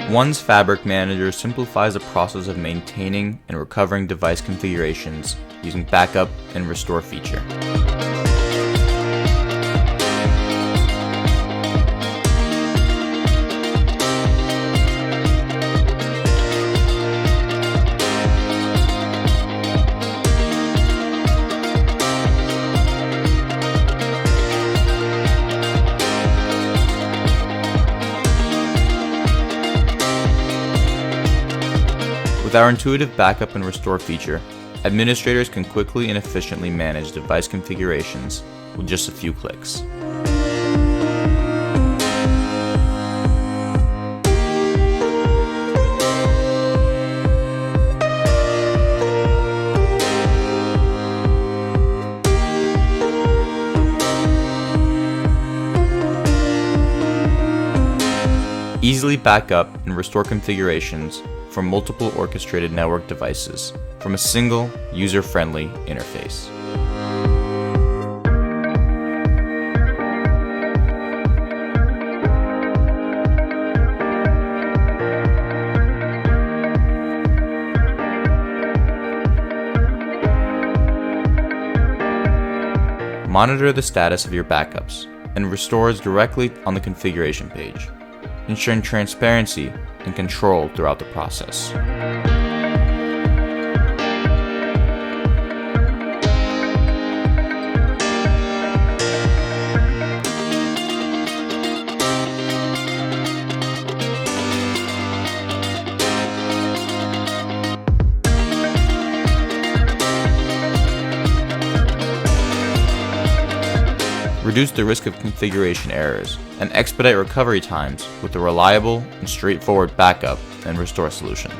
One's Fabric Manager simplifies the process of maintaining and recovering device configurations using backup and restore feature. With our intuitive backup and restore feature, administrators can quickly and efficiently manage device configurations with just a few clicks. Easily back up and restore configurations from multiple orchestrated network devices from a single user-friendly interface. Monitor the status of your backups and restores directly on the configuration page, ensuring transparency and control throughout the process. Reduce the risk of configuration errors and expedite recovery times with a reliable and straightforward backup and restore solution.